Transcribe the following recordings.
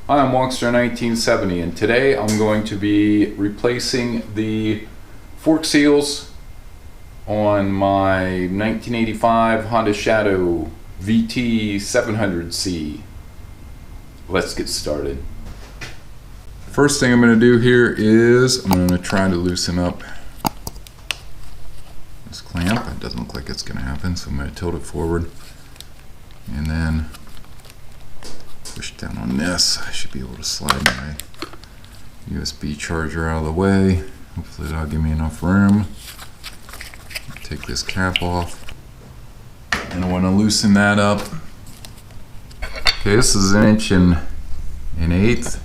Hi, I'm Wongster1970, and today I'm going to be replacing the fork seals on my 1985 Honda Shadow VT700C. Let's get started. First thing I'm going to do here is I'm going to try to loosen up this clamp. It doesn't look like it's going to happen, so I'm going to tilt it forward and then push down on this. I should be able to slide my USB charger out of the way. Hopefully that'll give me enough room. Take this cap off. And I want to loosen that up. Okay, this is 1.1/8,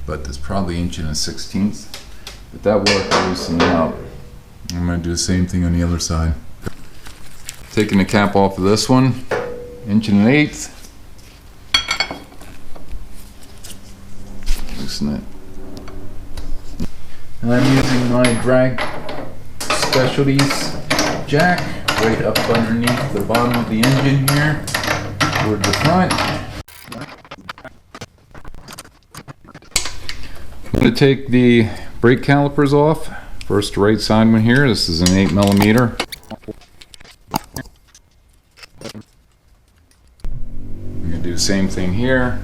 but there's probably 1.16, but that worked to loosen it up. I'm going to do the same thing on the other side. Taking the cap off of this one, 1.1/8. Loosen it. And I'm using my Drag Specialties jack right up underneath the bottom of the engine here toward the front. I'm going to take the brake calipers off. First, the right side one here. This is an 8mm. I'm going to do the same thing here.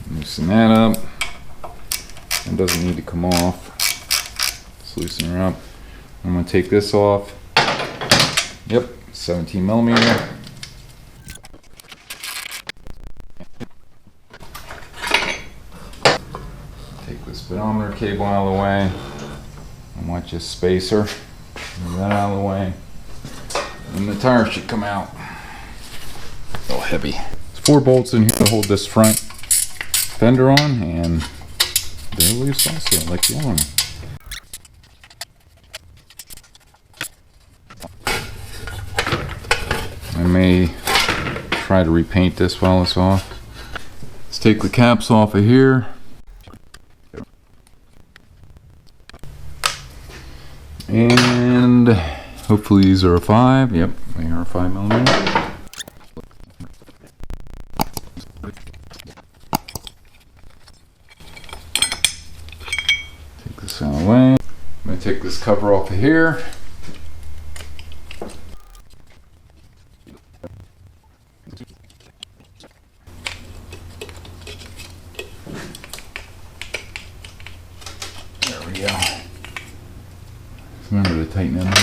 Loosen that up. It doesn't need to come off. Let's loosen her up. I'm going to take this off. Yep, 17mm. Take the speedometer cable out of the way. I want this spacer. Move that out of the way. And the tire should come out. A little heavy. There's 4 bolts in here to hold this front fender on, and they're loose also, like the other one. I may try to repaint this while it's off. Let's take the caps off of here. And hopefully these are a 5. Yep, they are 5mm. Take this out of the way. I'm going to take this cover off of here. There we go. Remember to tighten them up.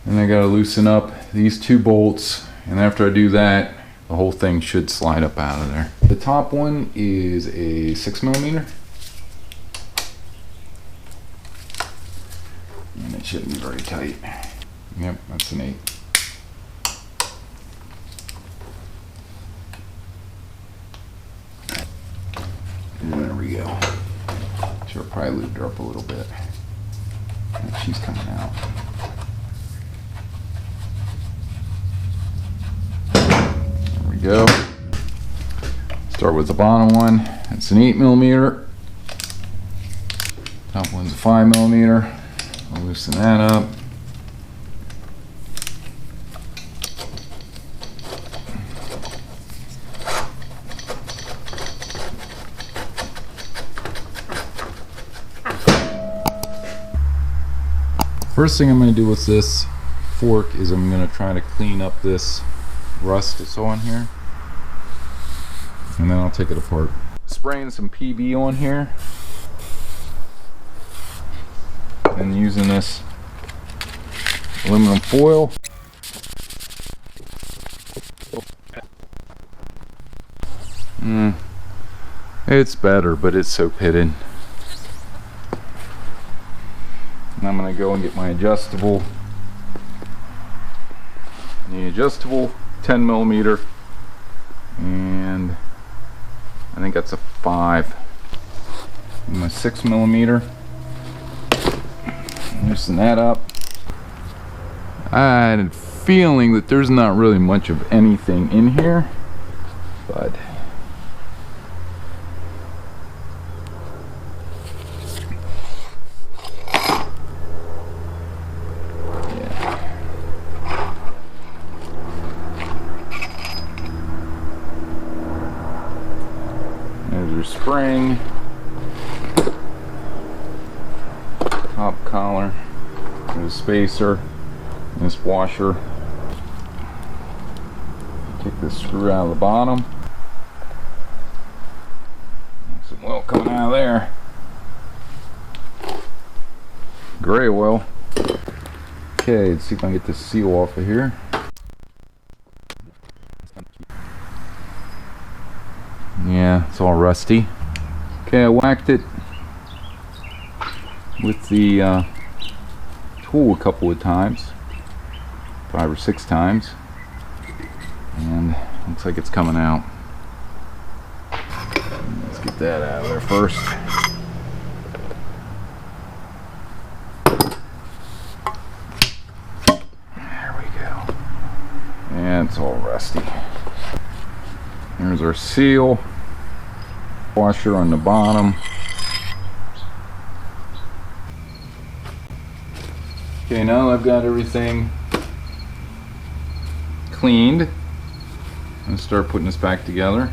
And I got to loosen up these 2 bolts, and after I do that, the whole thing should slide up out of there. The top one is a 6mm, and it shouldn't be very tight. Yep, that's an 8. And there we go. Should have probably lubed her up a little bit. She's coming out. There we go. Start with the bottom one. It's an 8mm. Top one's a 5mm. I'll loosen that up. First thing I'm going to do with this fork is I'm going to try to clean up this rust that's on here, and then I'll take it apart. Spraying some PB on here and using this aluminum foil. It's better, but it's so pitted. And I'm going to go and get my adjustable. The adjustable 10mm, and I think that's a 5. And my 6mm. Loosen that up. I had a feeling that there's not really much of anything in here, but there's your spring, top collar, there's a spacer, and this washer. Take this screw out of the bottom. Some oil coming out of there. Gray oil. Okay, let's see if I can get this seal off of here. Yeah, it's all rusty. Okay, I whacked it with the tool a couple of times, 5 or 6 times, and looks like it's coming out. Let's get that out of there first. There we go. And it's all rusty. Here's our seal. Washer on the bottom. Okay, now I've got everything cleaned. I'm going to start putting this back together.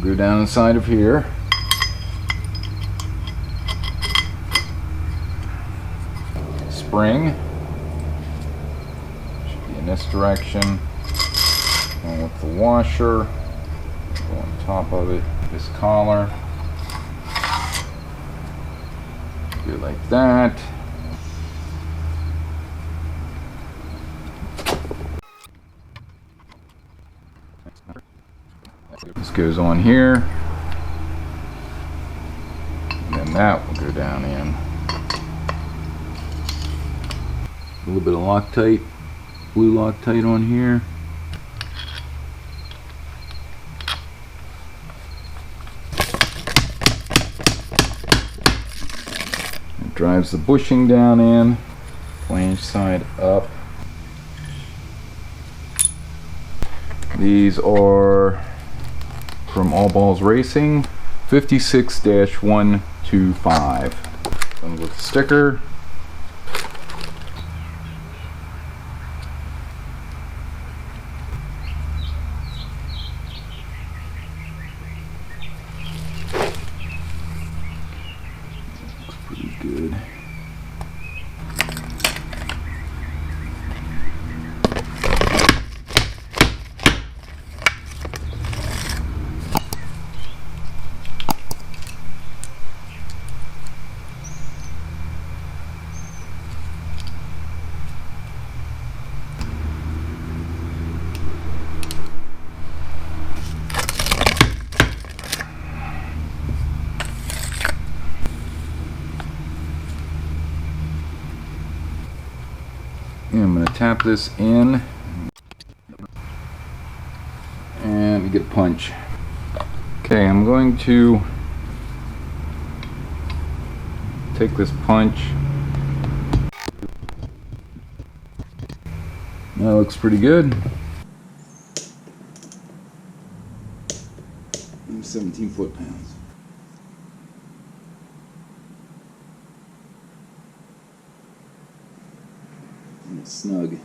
Go down the side of here. Spring. Should be in this direction. Going with the washer. Go on top of it. This collar. Do it like that. This goes on here, and then that will go down in. A little bit of Loctite, blue Loctite on here. It drives the bushing down in, flange side up. These are from All Balls Racing, 56-125. Comes with a sticker. Looks pretty good. I'm going to tap this in and get a punch. Okay, I'm going to take this punch. That looks pretty good. 17 foot-pounds. And it's snug.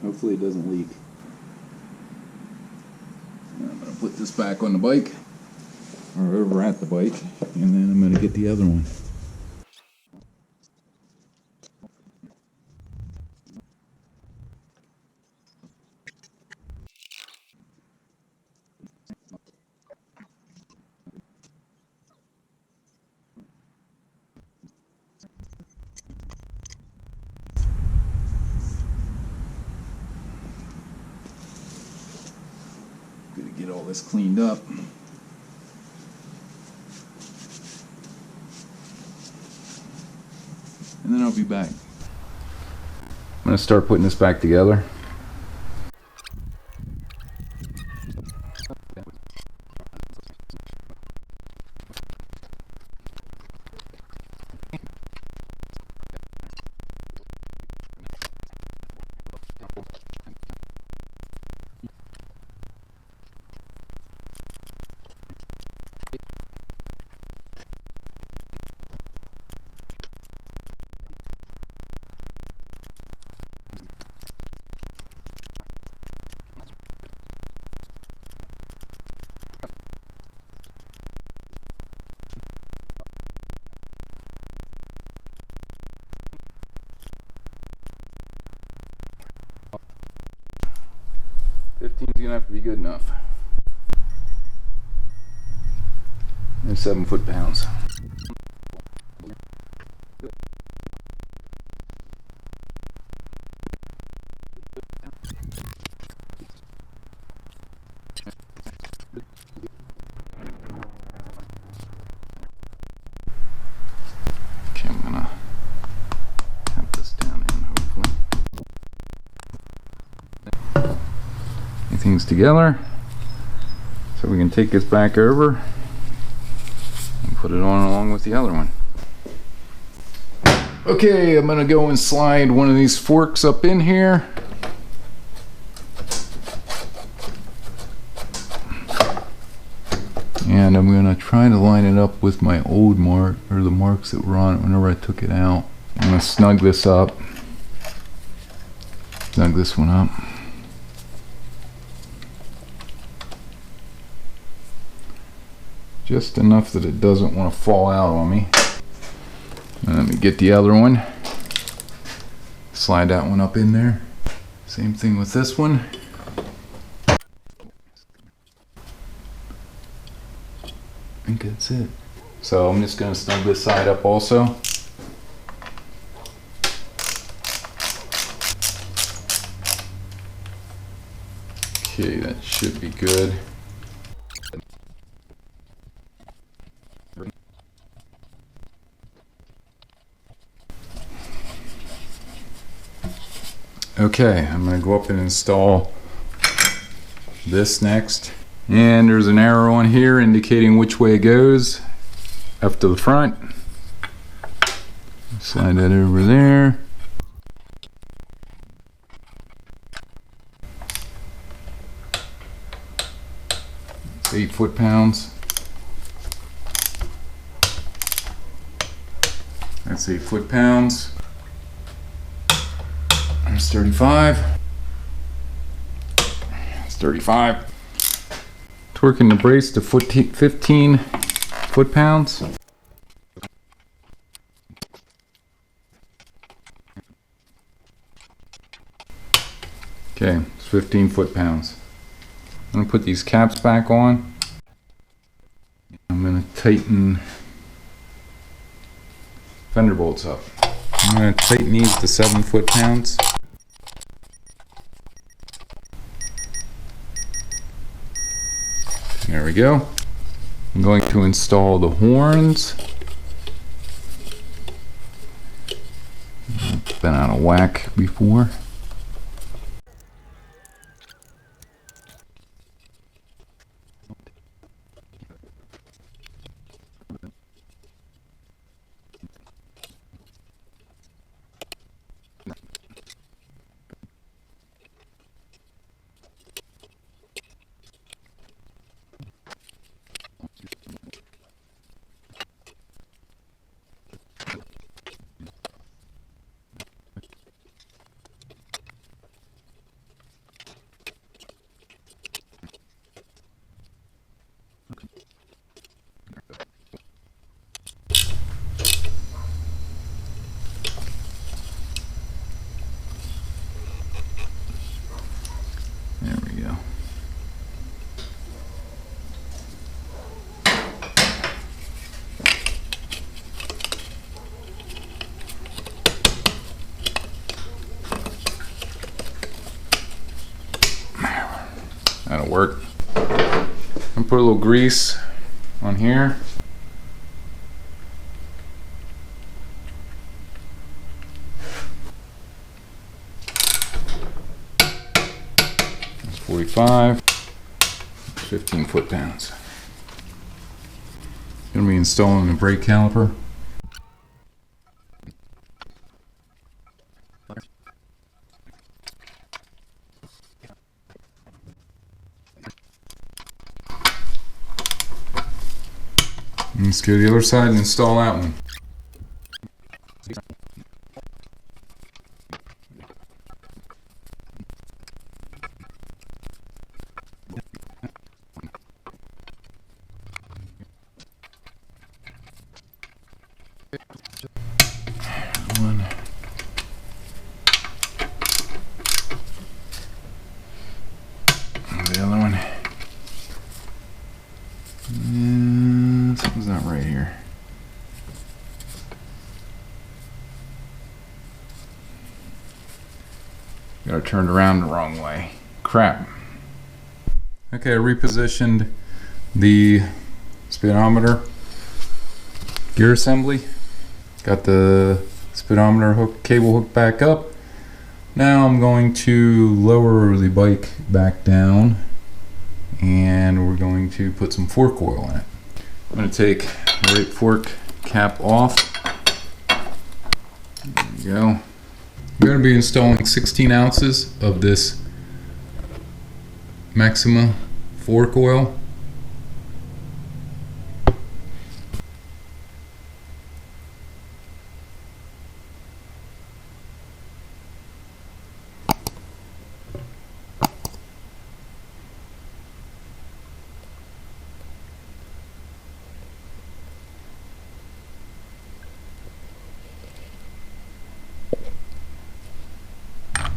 Hopefully it doesn't leak. And I'm going to put this back on the bike, or over at the bike, and then I'm going to get the other one. Gonna get all this cleaned up. And then I'll be back. I'm gonna start putting this back together. 15's gonna have to be good enough. And 7 foot-pounds. Okay, I'm gonna tap this down in, hopefully. Things together, so we can take this back over and put it on along with the other one. Okay, I'm gonna go and slide one of these forks up in here. And I'm gonna try to line it up with my old mark, or the marks that were on it whenever I took it out. I'm gonna snug this up. Snug this one up. Just enough that it doesn't want to fall out on me. And let me get the other one. Slide that one up in there. Same thing with this one. I think that's it. So I'm just going to snug this side up also. Okay, that should be good. Okay, I'm going to go up and install this next. And there's an arrow on here indicating which way it goes. Up to the front. Slide that over there. It's 8 foot-pounds. That's 8 foot-pounds. There's 35. It's 35. Torquing the brace to 15 foot-pounds. Okay, it's 15 foot-pounds. I'm going to put these caps back on. I'm going to tighten fender bolts up. I'm going to tighten these to 7 foot-pounds. There we go. I'm going to install the horns. Been out of whack before. There we go. That'll work. I'm put a little grease on here. That's 45. 15 foot-pounds. Gonna be installing the brake caliper. Let's go to the other side and install that one. One. The other one. And something's not right here. Got it turned around the wrong way. Crap. Okay, I repositioned the speedometer gear assembly. Got the speedometer hook cable hooked back up. Now I'm going to lower the bike back down and we're going to put some fork oil in it. I'm going to take the right fork cap off. There we go. I'm going to be installing 16 ounces of this Maxima fork oil.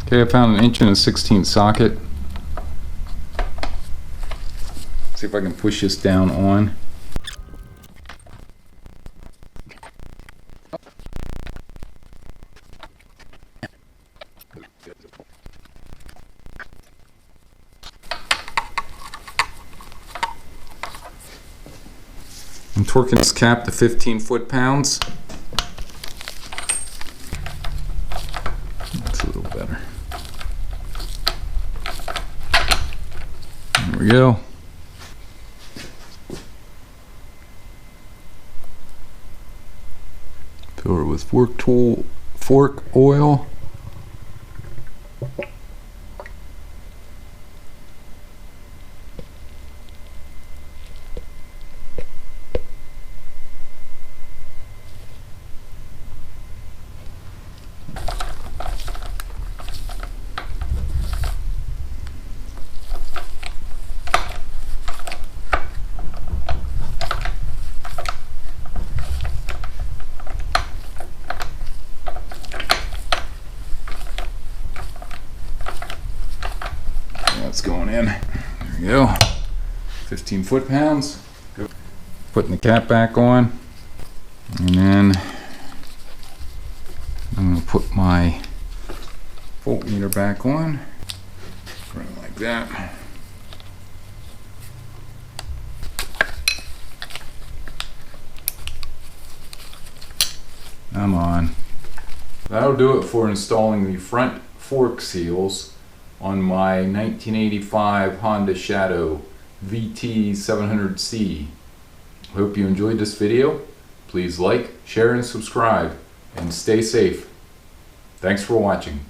Okay, I found an 1.16" socket. See if I can push this down on. I'm torquing this cap to 15 foot-pounds. That's a little better. There we go. Fill it with fork oil. That's going in. There we go. 15 foot-pounds. Putting the cap back on. And then I'm going to put my voltmeter back on. Run it like that. I'm on. That'll do it for installing the front fork seals on my 1985 Honda Shadow VT700C. Hope you enjoyed this video. Please like, share, and subscribe, and stay safe. Thanks for watching.